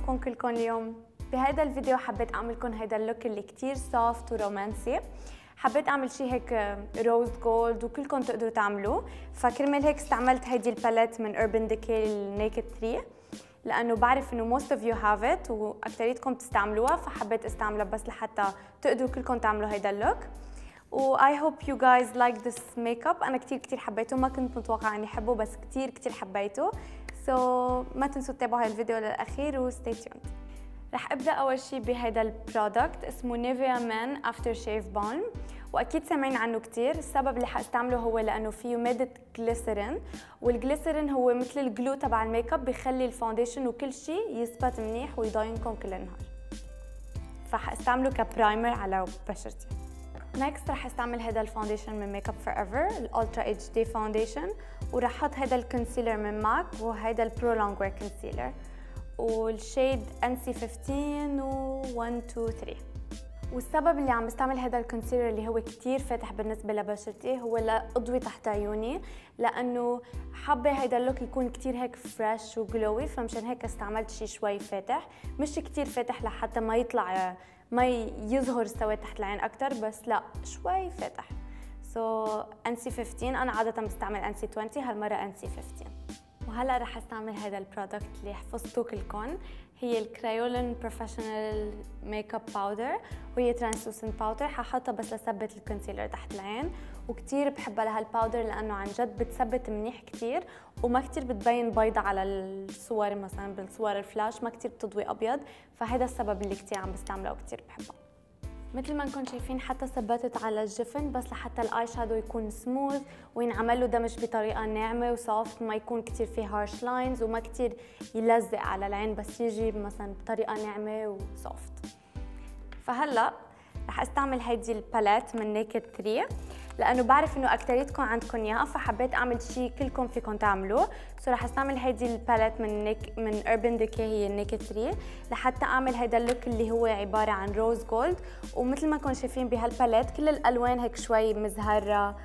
كيفكم كلكم اليوم؟ بهذا الفيديو حبيت اعملكم هيدا اللوك اللي كتير سوفت ورومانسي. حبيت اعمل شيء هيك روز جولد وكلكم تقدروا تعملوه، فكرمال هيك استعملت هيدي الباليت من Urban Decay النيكد 3 لانه بعرف انه most of you have it واكثريتكم بتستعملوها، فحبيت استعملها بس لحتى تقدروا كلكم تعملوا هيدا اللوك. و I hope you guys like this makeup. أنا كتير حبيته، ما كنت متوقعة إني أحبه بس كتير حبيته. So ما تنسوا تتابعوا هاي الفيديو للأخير و stay tuned. رح أبدأ أول شي بهيدا البرودكت اسمه Nivea Men After Shave Balm، وأكيد سامعين عنه كتير. السبب اللي حاستعمله هو لأنه فيه مادة جليسرين، والجليسرين هو مثل الجلو تبع الميك اب، بيخلي الفاونديشن وكل شي يثبت منيح ويضاينكم كل النهار. فحاستعمله كبرايمر على بشرتي. نيكست رح استعمل هذا الفاونديشن من ميك اب فور ايفر الالترا اتش دي فاونديشن، ورح احط هذا الكونسيلر من ماك وهذا البرو لونج وير كونسيلر والشيد NC 15 و 1 2 3. والسبب اللي عم بستعمل هذا الكونسيلر اللي هو كتير فاتح بالنسبه لبشرتي هو لاضوي تحت عيوني، لانه حابه هيدا اللوك يكون كتير هيك فريش وجلوي، فمشان هيك استعملت شيء شوي فاتح، مش كتير فاتح لحتى ما يطلع ما يظهر سواد تحت العين اكثر، بس لا شوي فاتح. NC 15 انا عاده بستعمل NC 20، هالمره NC 15. وهلا رح استعمل هذا البرودكت اللي حفظتوه كلكم، هي الكرايولين بروفيشنال ميك اب باودر، وهي ترانسلوسنت باودر. ححطها بس لثبت الكونسيلر تحت العين، وكتير بحبها لهالباودر لانه عن جد بتثبت منيح كتير، وما كتير بتبين بيضة على الصور، مثلا بالصور الفلاش ما كتير بتضوي ابيض، فهذا السبب اللي كتير عم بستعمله وكتير بحبه. مثل ما انكم شايفين حتى ثبتت على الجفن بس لحتى الاي شادو يكون سموث وينعمل له دمج بطريقه ناعمه وسوفت، ما يكون كتير فيه هارش لاينز وما كتير يلزق على العين، بس يجي مثلا بطريقه ناعمه وسوفت. فهلا رح استعمل هيدي الباليت من نيكد 3 لانه بعرف انه اكثريتكم عندكم اياها، فحبيت اعمل شيء كلكم فيكم تعملوه. رح استعمل هيدي الباليت من Urban Decay هي النيكد 3 لحتى اعمل هيدا اللوك اللي هو عباره عن روز جولد. ومثل ما انكم شايفين بهالباليت كل الالوان هيك شوي مزهره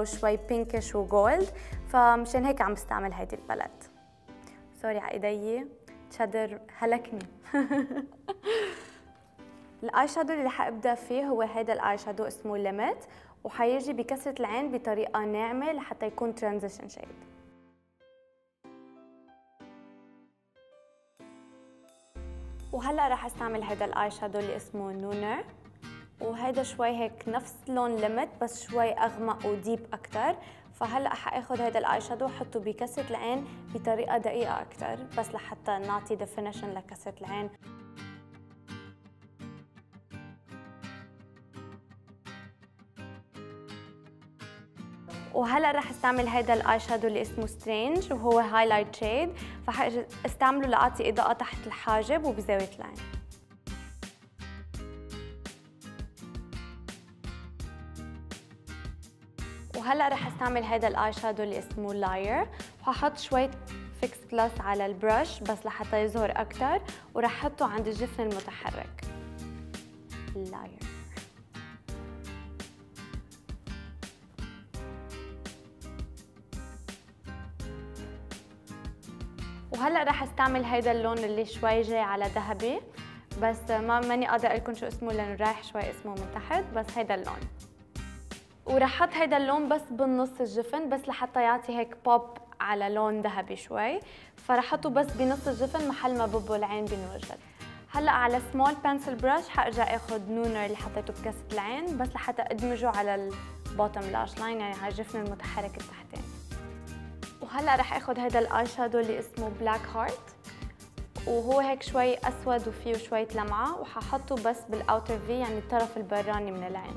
وشوي بينكش وجولد، فمشان هيك عم بستعمل هيدي الباليت. سوري على ايدي، تشادر هلكني. الاي شادو اللي رح ابدا فيه هو هذا الاي شادو اسمه ليميت، وحيجي بكسرة العين بطريقه ناعمه لحتى يكون ترانزيشن شيد. وهلا رح استعمل هذا الاي شادو اللي اسمه نونر، وهذا شوي هيك نفس لون ليميت بس شوي اغمق وديب اكثر. فهلا حاخذ هذا الاي شادو واحطه بكسرة العين بطريقه دقيقه اكثر، بس لحتى نعطي ديفينيشن لكسرة العين. وهلا رح استعمل هذا الاي شادو اللي اسمه سترينج وهو هايلايت شيد، فاستعمله لاعطي اضاءه تحت الحاجب وبزاويه العين. وهلا رح استعمل هذا الاي شادو اللي اسمه لاير، وححط شويه فيكس بلس على البرش بس لحتى يظهر اكثر، ورح احطه عند الجفن المتحرك. اللاير. وهلا رح استعمل هيدا اللون اللي شوي جاي على ذهبي، بس ماني قادره اقول لكم شو اسمه لانه رايح شوي اسمه من تحت، بس هيدا اللون. ورح احط هيدا اللون بس بالنص الجفن بس لحتى يعطي هيك بوب على لون ذهبي شوي، فرح احطه بس بنص الجفن محل ما ببو العين بنور جد. هلا على سمول بنسل براش حارجع اخذ نونر اللي حطيته بكاسه العين بس لحتى ادمجه على البوتوم لاش لاين، يعني على الجفن المتحرك التحتاني. وهلا رح اخذ هذا الاي شادو اللي اسمه بلاك هارت، وهو هيك شوي اسود وفيه شويه لمعه، وححطه بس بالاوتر في يعني الطرف البراني من العين.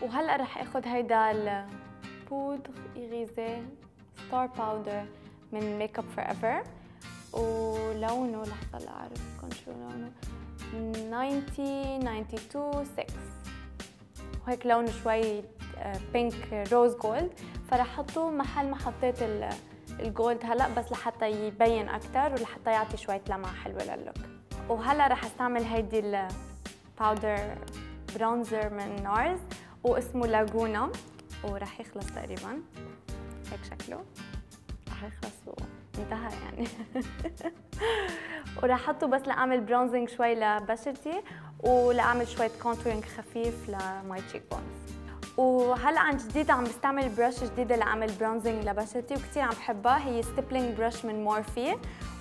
وهلا رح اخذ هيدا البودر ايغيزي ستار باودر من ميك اب فور ايفر، ولونه لحظه لا اعرفكم شو لونه 92 6، وهيك لونه شوي بينك روز جولد، فرح احطه محل ما حطيت الجولد هلا بس لحتى يبين اكثر ولحتى يعطي شويه لمعه حلوه لللوك. وهلا رح استعمل هيدي الباودر برونزر من نارز واسمه لاجونا، ورح يخلص تقريبا هيك شكله. حيخلص وانتهى يعني. وراح احطه بس لاعمل برونزنج شوي لبشرتي ولاعمل شويه كونتورينج خفيف لماي تشيك بونز. وهلا عن جديد عم بستعمل برش جديده لاعمل برونزنج لبشرتي وكثير عم بحبها، هي ستيبلينج برش من مورفي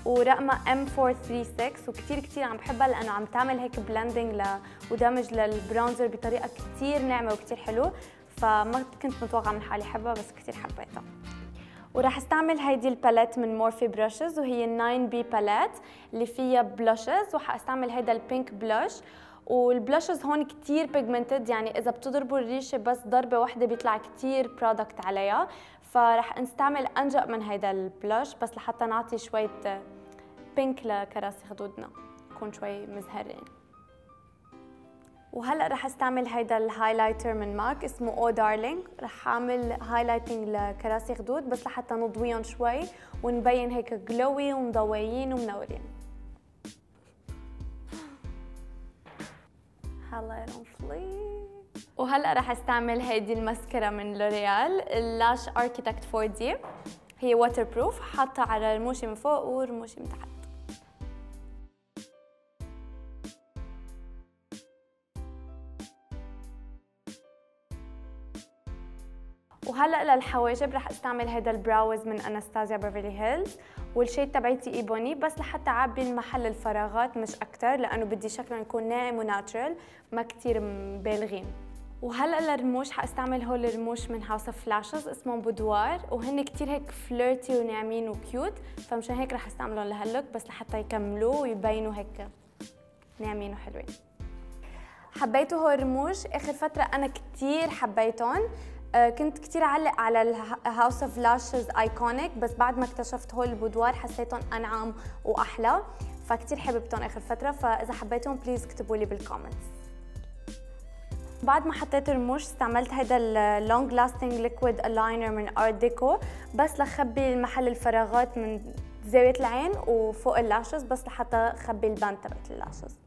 ورقمها M436 وكثير عم بحبها لانه عم تعمل هيك بلندنج ودمج للبرونزر بطريقه كثير ناعمه وكثير حلو، فما كنت متوقعه من حالي حبها بس كثير حبيتها. وراح استعمل هيدي الباليت من مورفي برشز وهي 9B باليت اللي فيها بلاشز، وحاستعمل هيدا البينك بلاش. والبلاشز هون كتير بيجمنتد، يعني اذا بتضربوا الريشه بس ضربه واحده بيطلع كتير برودكت عليها، فراح نستعمل انجق من هيدا البلاش بس لحتى نعطي شويه بينك لكراسي خدودنا يكون شوي مزهرين. وهلا رح استعمل هيدا الهايلايتر من ماك اسمه او دارلينج، رح اعمل هايلايتنج لكراسي خدود بس لحتى نضويهم شوي ونبين هيك جلوي ومضويين ومنورين. هلا رونفلي. وهلا رح استعمل هيدي الماسكارا من لوريال اللاش اركيتكت 4D، هي واتر بروف، حاطها على رموشي من فوق ورموشي من تحت. وهلا للحواجب رح استعمل هذا البراوز من اناستازيا بيفرلي هيلز، والشيد تبعتي ايبوني بس لحتى اعبي المحل الفراغات مش اكثر، لانه بدي شكلهم يكون ناعم وناتشرال ما كثير مبالغين. وهلا للرموش حاستعمل هول الرموش من هاوس اوف فلاشز اسمهم بودوار، وهن كثير هيك فليرتي وناعمين وكيوت، فمشان هيك رح استعملهم لهاللوك بس لحتى يكملوه ويبينوا هيك ناعمين وحلوين. حبيتوا هول الرموش اخر فتره، انا كثير حبيتهم. كنت كثير اعلق على الهاوس اوف لاشز ايكونيك، بس بعد ما اكتشفت هول البودوار حسيتهم انعم واحلى، فكتير حبيتهم اخر فتره، فاذا حبيتهم بليز اكتبوا لي بالكومنتس. بعد ما حطيت الرموش استعملت هيدا اللونج لاستنج ليكويد الاينر من ارت ديكو بس لخبي محل الفراغات من زاويه العين وفوق اللاشز بس لحتى خبي الباند تبعت اللاشز.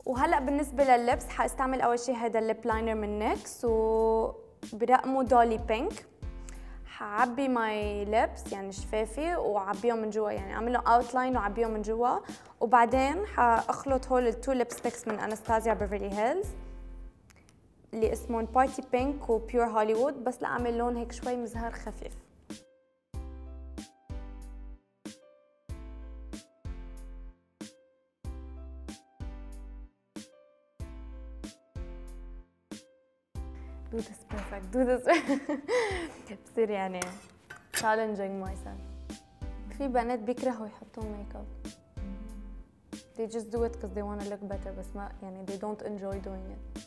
وهلا بالنسبه لللبس حاستعمل اول شيء هيدا الليب لاينر من نيكس برقمه دولي بينك. حعبي ماي لبس يعني شفافي وعبيهم من جوا، يعني اعمل لهم اوتلاين وعبيهم من جوا، وبعدين حاخلط هول التو ليبستكس من اناستازيا بيفرلي هيلز اللي اسمهم بارتي بينك وبيور هوليوود بس لاعمل لون هيك شوي مزهر خفيف. do this perfect, do this بصير يعني challenging myself. في بنات بيكرهوا يحطوا ميك اب. They just do it because they want to look better بس ما يعني they don't enjoy doing it.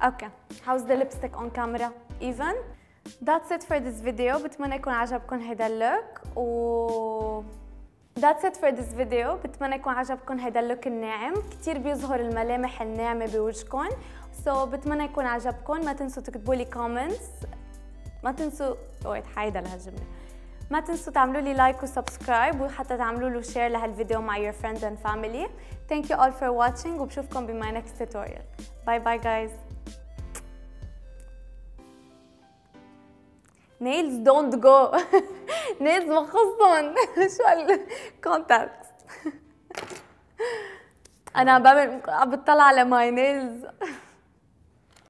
Okay, how's the lipstick on camera? Even? That's it for this video. بتمنى يكون عجبكم هيدا اللوك That's it for this video. بتمنى يكون عجبكم هيدا اللوك الناعم، كتير بيظهر الملامح الناعمة بوجهكم. بتمنى يكون عجبكم، ما تنسوا تكتبوا لي comments، ما تنسوا حيدا لهالجملة، ما تنسوا تعملوا لي لايك وسبسكرايب وحتى تعملوا له شير لهالفيديو مع your friends and family. Thank you all for watching وبشوفكم ب my next tutorial. Bye bye guys. nails don't go. nails مخصن. شو الكونتاكت. انا عم بطلع على my nails.